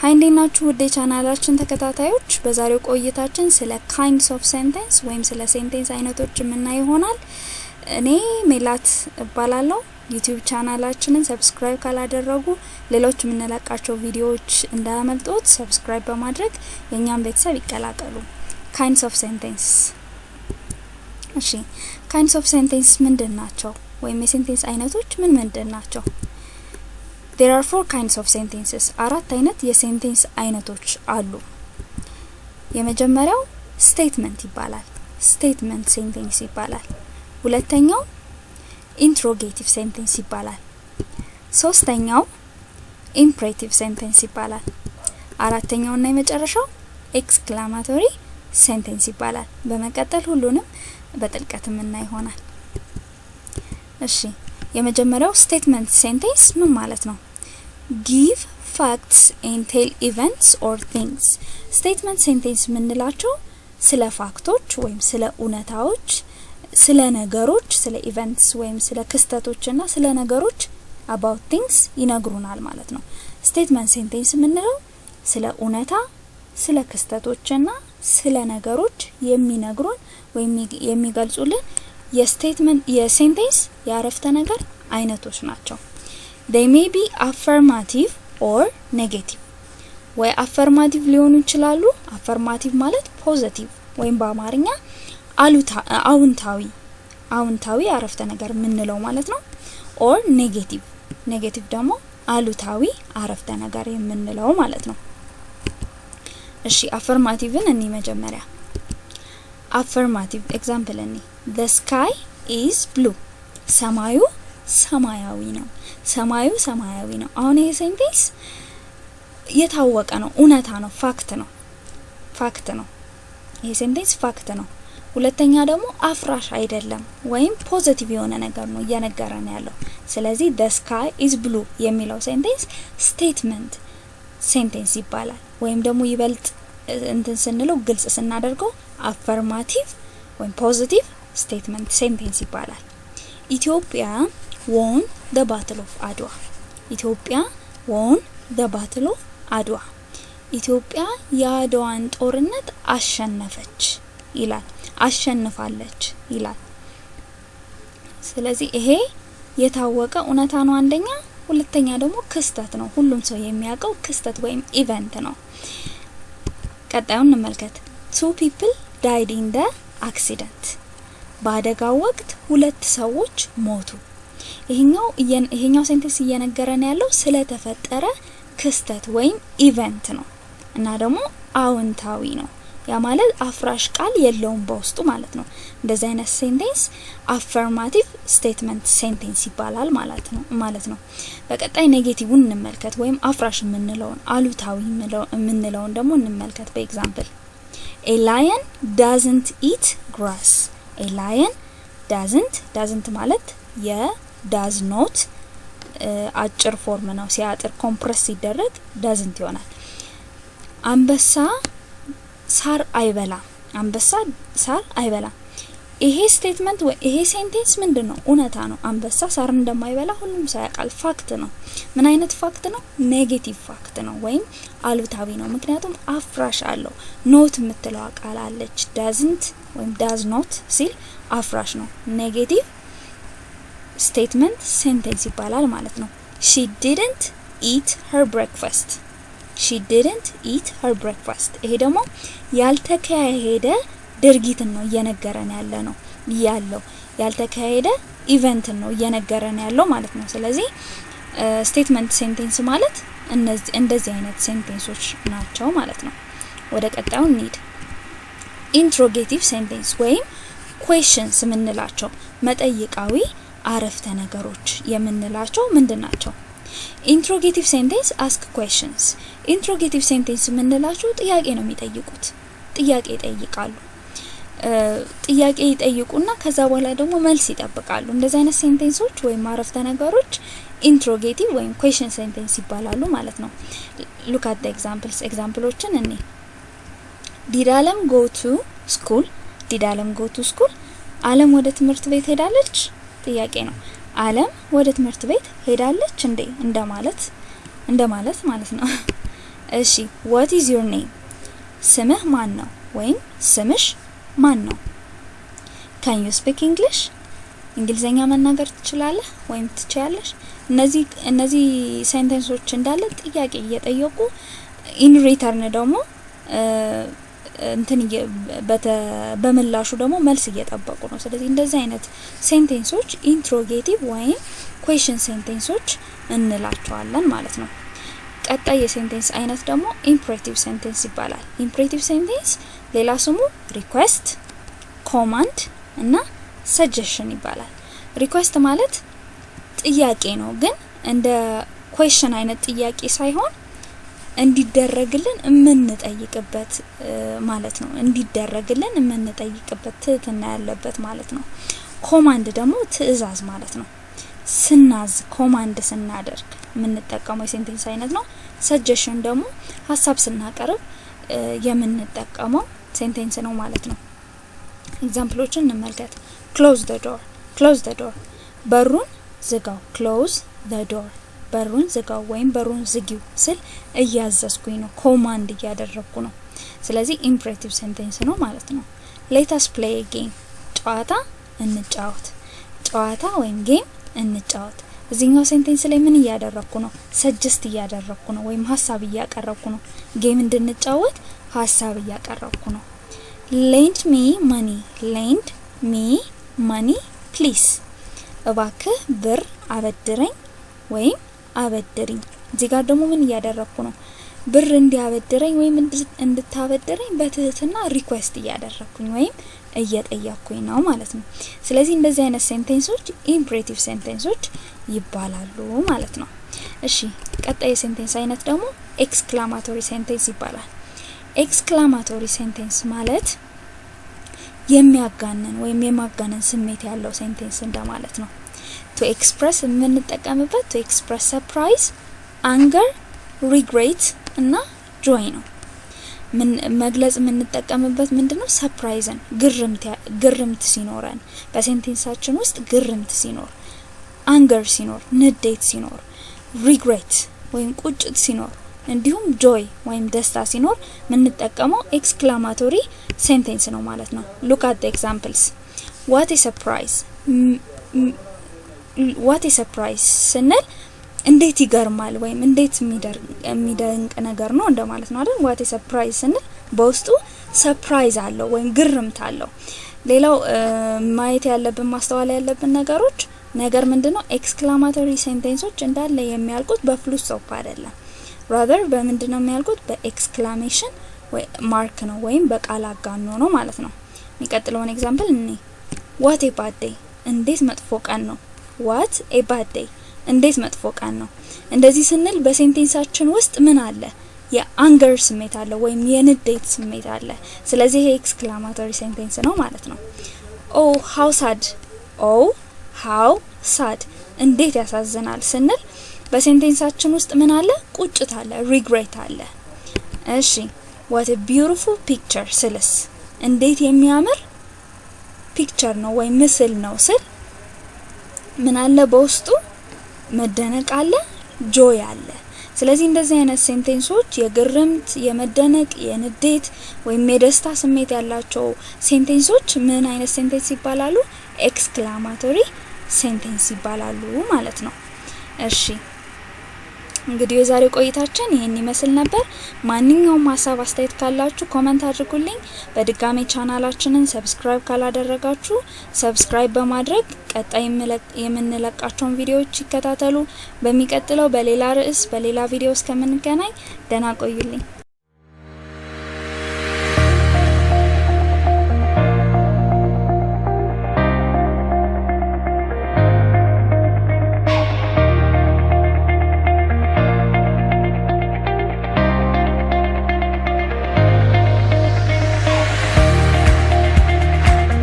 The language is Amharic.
እንዴት ናችሁ ወደ ቻናላችን ተከታታዮች በዛሬው ቆይታችን ስለ kinds of sentence ወይም ስለ ሴንቴንስ አይነቶች የምናይ ይሆናል እኔ ሜላት እባላለሁ YouTube ቻናላችንን ሰብስክራይብ ካላደረጉ ሌሎች የምንለቃቸው ቪዲዮዎች እንዳያመልጡት ሰብስክራይብ በማድረግ የኛን ቤተሰብ ይቀላቀሉ kinds of sentence እሺ kinds of sentence ምንድናቸው ወይም የሴንቴንስ አይነቶች ምንድናቸው There are 4 kinds of sentences. አራት አይነት የሴንቴንስ አይነቶች አሉ። የመጀመሪያው statement ይባላል። statement sentence ይባላል። ሁለተኛው interrogative sentence ይባላል። ሶስተኛው imperative sentence ይባላል። አራተኛውና የመጨረሻው exclamatory sentence ይባላል። በመቀጠል ሁሉንም በጥልቀት እናይ ይሆናል። እሺ የመጀመሪያው statement sentence ምን ማለት ነው? Give facts and tell events or things. Statement sentence ምንላቸው ስለ ፋክቶች ወይም ስለ እውነታዎች ስለ ነገሮች ስለ events ወይም ስለ ክስተቶችና ስለ ነገሮች about things ይነግሩናል ማለት ነው። Statement sentence ምንለው ስለ እውነታ ስለ ክስተቶችና ስለ ነገሮች የሚነግሩን ወይም የሚገልጹልን የስቴትመንት የሴንቴንስ ያረፍተ ነገር አይነቶች ናቸው They may be affirmative or negative ወይ affirmative ሊሆኑ ይችላሉ affirmative ማለት positive ወይም በአማርኛ አዎንታዊ ያረፍተ ነገር ምንለው ማለት ነው or negative ደግሞ አሉታዊ አረፍተ ነገር የምንለው ማለት ነው እሺ affirmativeን እኒ መጀመሪያ affirmative example እኒ The sky is blue. ሰማዩ ሰማያዊ ነው. ሰማዩ ሰማያዊ ነው. አሁን ይሄ ሴንቴንስ የታወቀ ነው, እውነታ ነው, ፋክት ነው. ይሄ ሴንቴንስ ፋክት ነው. ሁለተኛ ደግሞ አፍራሽ አይደለም ወይም ፖዚቲቭ የሆነ ነገር ነው እየነገረን ያለው. ስለዚህ the sky is blue የሚለው ሴንቴንስ statement ሴንቴንስ ይባላል. ወይም ደግሞ ይበልጥ እንትን ስንለው ግልጽ ስናደርገው affirmative ወይም positive statement sentence ይባላል Ethiopia won the battle of Adwa Ethiopia won the battle of Adwa ኢትዮጵያ የአድዋን ጦርነት አሸነፈች ይላል አሸንፋለች ይላል ስለዚህ ይሄ የታወቀ እውነታ ነው አንደኛ ሁለተኛ ደግሞ ክስተት ነው ሁሉም ሰው የሚያውቀው ክስተት ወይም ኢቨንት ነው ቀጣዩን እንመልከት Two people died in the accident ባደጋው ወቅት ሁለት ሰዎች ሞቱ ይሄኛው ሴንቴንስ እየነገረን ያለው ስለተፈጠረ ክስተት ወይም ኢቨንት ነው እና ደግሞ አዎንታዊ ነው ያ ማለት አፍራሽ ቃል የለውም በውስጡ ማለት ነው እንደዚህ አይነት ሴንቴንስ affirmative statement sentence ይባላል ማለት ነው በቀጣይ ኔጌቲቭን እንመልከት ወይም አፍራሽ የምንለውን አሉታዊ የምንለውን ደግሞ እንመልከት በኤግዛምፕል A lion doesn't eat grass A lion doesn't ማለት does not አጭር ፎርም ነው ሲያጥር ኮምፕረስ ሲደረግ doesn't ይሆናል አንበሳ ሳር አይበላ ይሄ ስቴትመንት ወይ ይሄ ሴንቴንስ ምንድነው እውነታ ነው አንበሳ ሳር እንደማይበላ ሁሉም ሰው ያውቃል ፋክት ነው ምን አይነት ፋክት ነው ኔጌቲቭ ፋክት ነው ወይም አሉታዊ ነው ምክንያቱም አፍራሽ አለው ኖት የምትለው ቃል አለች doesn't ወይም does not ሲል አፍራሽ ነው ኔጌቲቭ ስቴትመንት ሴንቴንስ ይባላል ማለት ነው She didn't eat her breakfast ይሄ ደግሞ ያልተካሄደ ድርጊት ነው እየነገረን ያለው ያልተካሄደ ኢቨንት ነው እየነገረን ያለው ማለት ነው ስለዚህ ስቴትመንት ሴንቴንስ ማለት እንደዚህ አይነት ሴንቴንሶች ናቸው ማለት ነው ወደ ቀጣዩ እንሂድ ኢንትሮጌቲቭ ሴንቴንስ ወይም questions ምንላቸው መጠይቃዊ አረፍተ ነገሮች የምንላቸው ምንድናቸው ኢንትሮጌቲቭ ሴንቴንስ ask questions ኢንትሮጌቲቭ ሴንቴንስ ምንላቸው ጥያቄ ነው የሚጠይቁት ጥያቄ ይጠይቃሉ ጥያቄ ይጠይቁና ከዛ በኋላ ደግሞ መልስ ይጠብቃሉ እንደዚህ አይነት ሴንቴንሶች ወይም አረፍተ ነገሮች ኢንትሮጌቲቭ ወይም question sentence ይባላሉ ማለት ነው look at the exampleዎችን እኔ Did Alam go to school አለም ወደ ትምህርት ቤት ሄዳለች ጥያቄ ነው አለም ወደ ትምህርት ቤት ሄዳለች እንዴ እንደማለት ማለት ነው እሺ what is your name ስምህ ማን ነው ወይም ስምሽ ማን ነው can you speak english እንግሊዘኛ መናገር ትችላለህ ወይም ትችያለሽ እነዚህ ሴንቴንሶች እንዳለ ጥያቄ እየጠየቁ in return ደግሞ እንትን በመላሹ ደግሞ መልስ እየጠበቁ ነው ስለዚህ እንደዚህ አይነት ሴንቴንሶች ኢንትሮጌቲቭ ወይም question ሴንቴንሶች እንላቸዋለን ማለት ነው ቀጣይ የሴንቴንስ አይነት ደግሞ ኢምፕሬቲቭ ሴንቴንስ ይባላል ኢምፕሬቲቭ ሴንቴንስ ሌላ ስሙ ሪኩዌስት ኮማንድ እና ሰጀሽን ይባላል ሪኩዌስት ማለት ጥያቄ ነው ግን እንደ question አይነት ጥያቄ ሳይሆን እንዲደረግልን የምንጠይቅበት ማለት ነው እንዲደረግልን የምንጠይቅበት ትህትና ያለበት ማለት ነው ኮማንድ ደግሞ ትዕዛዝ ማለት ነው ስናዝ ኮማንድ ስናደርግ የምንጠቀመው የሴንቴንስ አይነት ነው ሰጀሽን ደግሞ ሐሳብ ስናቀርብ የምንጠቀመው ሴንቴንስ ነው ማለት ነው ኤግዛምፕሎችን እንመልከት close the door በሩን ዝጋው close the door በሩን ዝጋው ወይም በሩን ዝጊው ስል እያዘዝኩኝ ነው ኮማንድ እያደረኩ ነው ስለዚህ ኢምፕሬቲቭ ሴንቴንስ ነው ማለት ነው let us play a game ጨዋታ እንጫወት ጨዋታ ወይም ጌም እንጫወት እዚህኛው ሴንቴንስ ላይ ምን እያደረኩ ነው ሰጀስት እያደረኩ ነው ወይም ሐሳብ እያቀረብኩ ነው ጌም እንድንጫወት ሐሳብ እያቀረብኩ ነው lend me money please እባክህ ብር አበድረኝ ወይም አበድሪኝ እዚህ ጋር ደግሞ ምን እያደረኩ ነው ብር እንዲያበድረኝ ወይም እንድታበድረኝ በትህትና ሪኩዌስት እያደረኩኝ ወይም እየጠየቅኩኝ ነው ማለት ነው ስለዚህ እንደዚህ አይነት ሴንቴንሶች ኢምፕሬቲቭ ሴንቴንሶች ይባላሉ ማለት ነው እሺ ቀጣይ ሴንቴንስ አይነት ደግሞ ኤክስክላማቶሪ ሴንቴንስ ይባላል ኤክስክላማቶሪ ሴንቴንስ ማለት የሚያጋነን ወይም የማጋነን ስሜት ያለው ሴንቴንስ እንደማለት ነው to express የምንጠቀምበት to express surprise anger regret እና joy ነው ምን መግለጽ የምንጠቀምበት ምንድነው ሰርፕራይዝን ግርምት ሲኖረን በሴንቴንሳችን ውስጥ ግርምት ሲኖር anger ሲኖር ንዴት ሲኖር regret ወይም ቁጭት ሲኖር እንዲሁም joy ወይም ደስታ ሲኖር የምንጠቀመው ኤክስክላማቶሪ ሴንቴንስ ነው ማለት ነው look at the examples what is surprise ስንል እንዴት ይገርማል ወይም እንዴት የሚደንቅ ነገር ነው እንደማለት ነው አይደል what is surprise ስንል በውስጡ ሰርፕራይዝ አለው ወይም ግርምት አለው ሌላው ማየት ያለብን ማስተዋል ያለብን ነገር ምንድነው ኤክስክላማቶሪ ሴንቴንሶች እንዳለ የሚያልቁት በፉል ስቶፕ አይደለም rather በምንድነው የሚያልቁት በኤክስክላሜሽን ወይ ማርክ ነው ወይም በቃል አጋኖ ነው ማለት ነው የሚቀጥለውን ኤግዛምፕል እኔ what a bad day እንዴት መጥፎ ቀን ነው what a bad day እንዴት መጥፎ ቀን ነው እንደዚህ ስንል በሴንቴንሳችን ውስጥ ምን አለ የአንገር ስሜት አለ ወይም የንዴት ስሜት አለ ስለዚህ ይሄ ኤክስክላማቶሪ ሴንቴንስ ነው ማለት ነው oh how sad እንዴት ያሳዝናል ስንል በሴንቴንሳችን ውስጥ ምን አለ ቁጭት አለ regret አለ እሺ what a beautiful picture ስልስ እንዴት የሚያምር ፒክቸር ነው ወይ ምስል ነው ስል ምን አለ በውስጡ መደነቅ አለ joy አለ ስለዚህ እንደዚህ አይነት ሴንቴንሶች የግርምት የመደነቅ የንዴት ወይም የደስታ ስሜት ያላቸው ሴንቴንሶች ምን አይነት ሴንቴንስ ይባላሉ ኤክስክላማቶሪ ሴንቴንስ ይባላሉ ማለት ነው እሺ እንግዲህ የዛሬው ቆይታችን ይሄን ይመስል ነበር ማንኛውም ሐሳብ አስተያየት ካላችሁ ኮሜንት አድርጉልኝ በድጋሚ ቻናላችንን ሰብስክራይብ ካላደረጋችሁ ሰብስክራይብ በማድረግ ቀጣይ የምንለቃቸውን ቪዲዮዎች ይከታተሉ በሚቀጥለው በሌላ ርዕስ በሌላ ቪዲዮ እስከምንገናኝ ደህና ቆዩልኝ